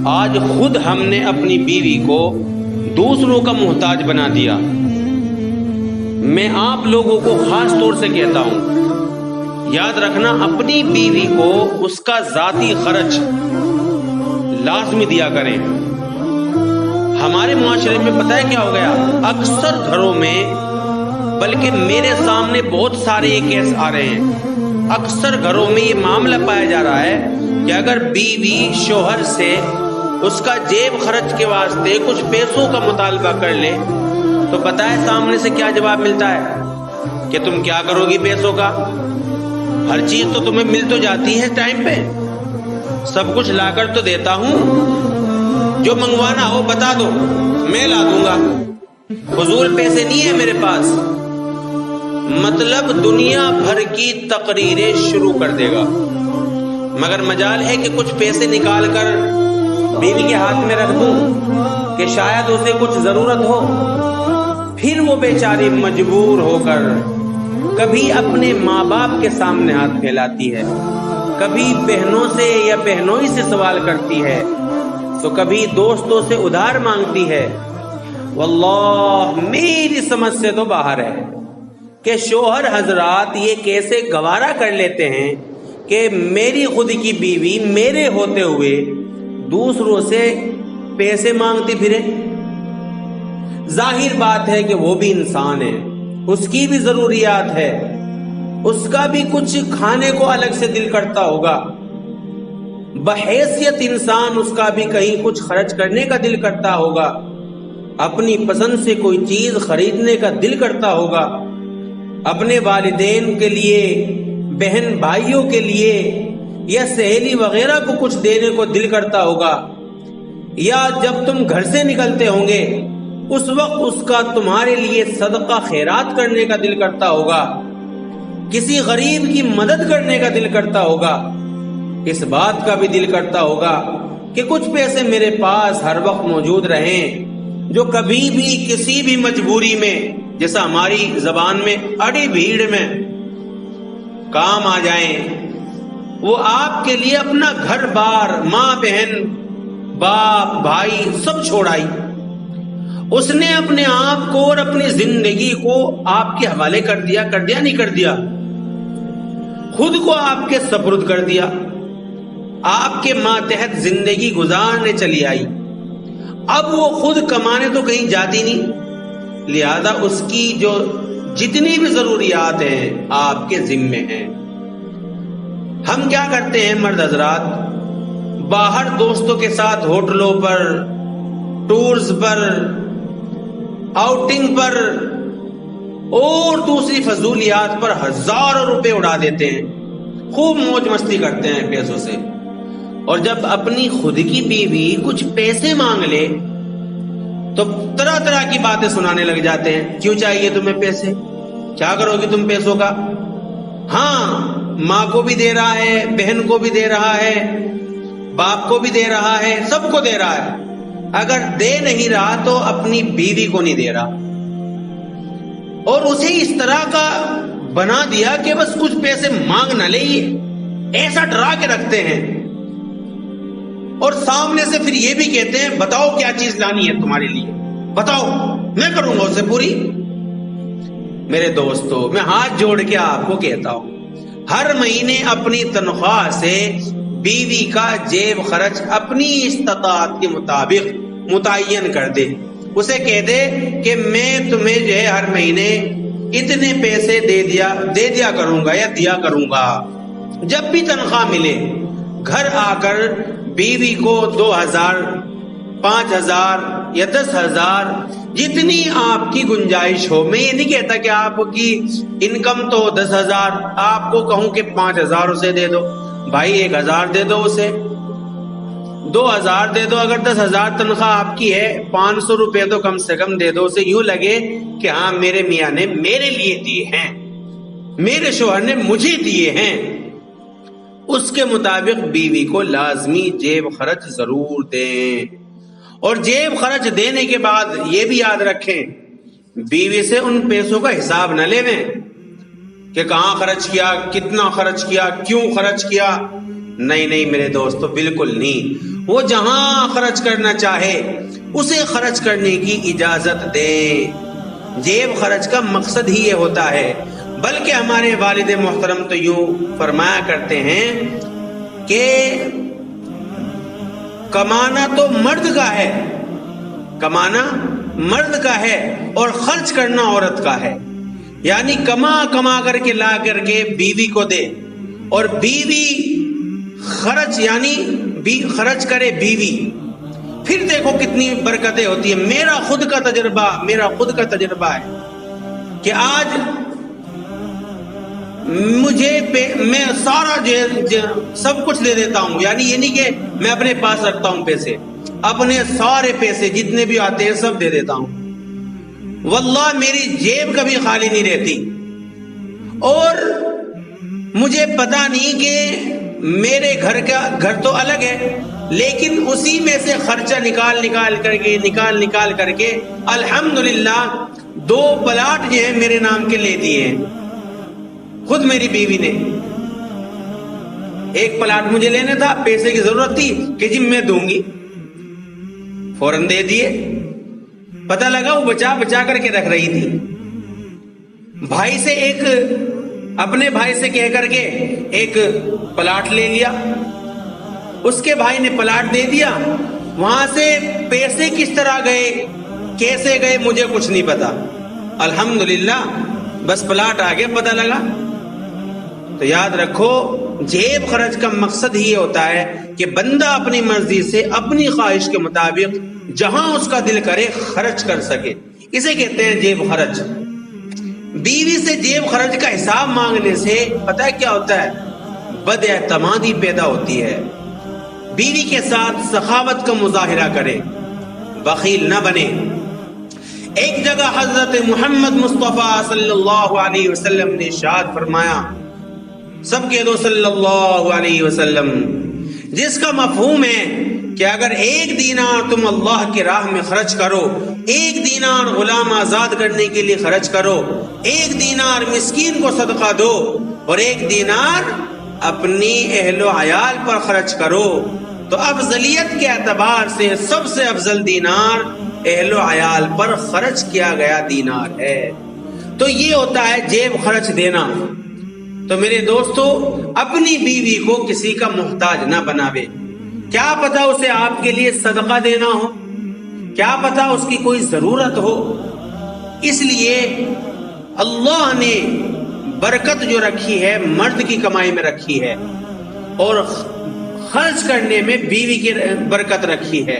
آج خود ہم نے اپنی بیوی کو دوسروں کا محتاج بنا دیا۔ میں آپ لوگوں کو خاص طور سے کہتا ہوں، یاد رکھنا اپنی بیوی کو اس کا ذاتی خرچ لازمی دیا کریں۔ ہمارے معاشرے میں پتہ ہے کیا ہو گیا؟ اکثر گھروں میں، بلکہ میرے سامنے بہت سارے یہ کیس آ رہے ہیں، اکثر گھروں میں یہ معاملہ پایا جا رہا ہے کہ اگر بیوی شوہر سے اس کا جیب خرچ کے واسطے کچھ پیسوں کا مطالبہ کر لے تو پتہ ہے سامنے سے کیا جواب ملتا ہے کہ تم کیا کرو گی پیسوں کا؟ ہر چیز تو تمہیں مل تو جاتی ہے ٹائم پہ، سب کچھ لا کر تو دیتا ہوں، جو منگوانا ہو بتا دو میں لا دوں گا، فضول پیسے نہیں ہے میرے پاس۔ مطلب دنیا بھر کی تقریریں شروع کر دے گا، مگر مجال ہے کہ کچھ پیسے نکال کر بیوی کے ہاتھ میں رکھ دوں کہ شاید اسے کچھ ضرورت ہو، پھر وہ بیچاری مجبور ہو کر کبھی اپنے ماں باپ کے سامنے ہاتھ پھیلاتی ہے، کبھی بہنوں سے یا بہنوئی سے سوال کرتی ہے، تو کبھی دوستوں سے ادھار مانگتی ہے۔ واللہ میری سمجھ سے تو باہر ہے کہ شوہر حضرات یہ کیسے گوارا کر لیتے ہیں کہ میری خود کی بیوی میرے ہوتے ہوئے دوسروں سے پیسے مانگتی پھرے۔ ظاہر بات ہے کہ وہ بھی انسان ہے، اس کی بھی ضروریات ہے، اس کا بھی کچھ کھانے کو الگ سے دل کرتا ہوگا، بحیثیت انسان اس کا بھی کہیں کچھ خرچ کرنے کا دل کرتا ہوگا، اپنی پسند سے کوئی چیز خریدنے کا دل کرتا ہوگا، اپنے والدین کے لیے، بہن بھائیوں کے لیے یا سہیلی وغیرہ کو کچھ دینے کو دل کرتا ہوگا، یا جب تم گھر سے نکلتے ہوں گے اس وقت اس کا تمہارے لیے صدقہ خیرات کرنے کا دل کرتا ہوگا، کسی غریب کی مدد کرنے کا دل کرتا ہوگا، اس بات کا بھی دل کرتا ہوگا کہ کچھ پیسے میرے پاس ہر وقت موجود رہیں جو کبھی بھی کسی بھی مجبوری میں، جیسا ہماری زبان میں اڑی بھیڑ میں کام آ جائیں۔ وہ آپ کے لیے اپنا گھر بار، ماں بہن باپ بھائی سب چھوڑائی، اس نے اپنے آپ کو اور اپنی زندگی کو آپ کے حوالے کر دیا نہیں کر دیا، خود کو آپ کے سپرد کر دیا، آپ کے ماتحت زندگی گزارنے چلی آئی۔ اب وہ خود کمانے تو کہیں جاتی نہیں، لہذا اس کی جو جتنی بھی ضروریات ہیں آپ کے ذمے ہیں۔ ہم کیا کرتے ہیں مرد حضرات؟ باہر دوستوں کے ساتھ ہوٹلوں پر، ٹورز پر، آؤٹنگ پر اور دوسری فضولیات پر ہزاروں روپے اڑا دیتے ہیں، خوب موج مستی کرتے ہیں پیسوں سے، اور جب اپنی خود کی بیوی کچھ پیسے مانگ لے تو طرح طرح کی باتیں سنانے لگ جاتے ہیں۔ کیوں چاہیے تمہیں پیسے؟ کیا کرو گی تم پیسوں کا؟ ہاں، ماں کو بھی دے رہا ہے، بہن کو بھی دے رہا ہے، باپ کو بھی دے رہا ہے، سب کو دے رہا ہے، اگر دے نہیں رہا تو اپنی بیوی کو نہیں دے رہا، اور اسے اس طرح کا بنا دیا کہ بس کچھ پیسے مانگ نہ لے، ایسا ڈرا کے رکھتے ہیں، اور سامنے سے پھر یہ بھی کہتے ہیں بتاؤ کیا چیز لانی ہے تمہارے لیے، بتاؤ میں کروں گا اسے پوری۔ میرے دوستو، میں ہاتھ جوڑ کے آپ کو کہتا ہوں، ہر مہینے اپنی تنخواہ سے بیوی کا جیب خرچ اپنی استطاعت کے مطابق متعین کر دے، اسے کہہ دے کہ میں تمہیں جو ہے ہر مہینے اتنے پیسے دے دیا کروں گا یا دیا کروں گا۔ جب بھی تنخواہ ملے گھر آ کر بیوی کو 2000، 5000 یا 10,000 جتنی آپ کی گنجائش ہو، میں یہ نہیں کہتا کہ آپ کی انکم تو 10,000، آپ کو کہوں کہ 5,000 اسے دے دو، بھائی 1,000 دے دو، اسے 2,000 دے دو، اگر 10,000 تنخواہ آپ کی ہے 500 روپے تو کم سے کم دے دو، اسے یوں لگے کہ ہاں میرے میاں نے میرے لیے دیے ہیں، میرے شوہر نے مجھے دیے ہیں۔ اس کے مطابق بیوی کو لازمی جیب خرچ ضرور دیں، اور جیب خرچ دینے کے بعد یہ بھی یاد رکھیں بیوی سے ان پیسوں کا حساب نہ لے لیں کہ کہاں خرچ کیا، کتنا خرچ کیا، کیوں خرچ کیا، نہیں میرے دوستو بالکل نہیں۔ وہ جہاں خرچ کرنا چاہے اسے خرچ کرنے کی اجازت دے۔ جیب خرچ کا مقصد ہی یہ ہوتا ہے۔ بلکہ ہمارے والد محترم تو یوں فرمایا کرتے ہیں کہ کمانا تو مرد کا ہے، کمانا مرد کا ہے اور خرچ کرنا عورت کا ہے۔ یعنی کما کر کے لا کر کے بیوی کو دے، اور بیوی خرچ یعنی خرچ کرے بیوی، پھر دیکھو کتنی برکتیں ہوتی ہیں۔ میرا خود کا تجربہ ہے کہ آج میں سارا سب کچھ دے دیتا ہوں، یعنی یہ نہیں کہ میں اپنے پاس رکھتا ہوں پیسے، اپنے سارے پیسے جتنے بھی آتے ہیں سب دے دیتا ہوں۔ واللہ میری جیب کبھی خالی نہیں رہتی، اور مجھے پتا نہیں کہ میرے گھر تو الگ ہے، لیکن اسی میں سے خرچہ نکال کر کے الحمدللہ 2 پلاٹ جو ہیں میرے نام کے لے دیے ہیں، خود میری بیوی نے۔ 1 پلاٹ مجھے لینا تھا، پیسے کی ضرورت تھی کہ جی میں دوں گی، فوراً دے دیے۔ پتہ لگا وہ بچا کر کے رکھ رہی تھی۔ بھائی سے اپنے بھائی سے کہہ کر کے 1 پلاٹ لے لیا، اس کے بھائی نے پلاٹ دے دیا۔ وہاں سے پیسے کس طرح گئے، کیسے گئے، مجھے کچھ نہیں پتا، الحمدللہ بس پلاٹ آگے پتہ لگا۔ تو یاد رکھو، جیب خرچ کا مقصد ہی ہوتا ہے کہ بندہ اپنی مرضی سے اپنی خواہش کے مطابق جہاں اس کا دل کرے خرچ کر سکے، اسے کہتے ہیں جیب خرچ۔ بیوی سے جیب خرچ کا حساب مانگنے سے پتہ ہے کیا ہوتا ہے؟ بد اعتمادی پیدا ہوتی ہے۔ بیوی کے ساتھ سخاوت کا مظاہرہ کرے، بخیل نہ بنے۔ ایک جگہ حضرت محمد مصطفیٰ صلی اللہ علیہ وسلم نے ارشاد فرمایا، سب کہہ دو صلی اللہ علیہ وسلم، جس کا مفہوم ہے کہ اگر 1 دینار تم اللہ کی راہ میں خرچ کرو، 1 دینار غلام آزاد کرنے کے لیے خرچ کرو، 1 دینار مسکین کو صدقہ دو، اور 1 دینار اپنی اہل و عیال پر خرچ کرو، تو افضلیت کے اعتبار سے سب سے افضل دینار اہل و عیال پر خرچ کیا گیا دینار ہے۔ تو یہ ہوتا ہے جیب خرچ دینا۔ تو میرے دوستو، اپنی بیوی کو کسی کا محتاج نہ بناوے۔ کیا پتا اسے آپ کے لیے صدقہ دینا ہو، کیا پتا اس کی کوئی ضرورت ہو۔ اس لیے اللہ نے برکت جو رکھی ہے مرد کی کمائی میں رکھی ہے، اور خرچ کرنے میں بیوی کی برکت رکھی ہے۔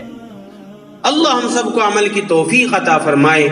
اللہ ہم سب کو عمل کی توفیق عطا فرمائے۔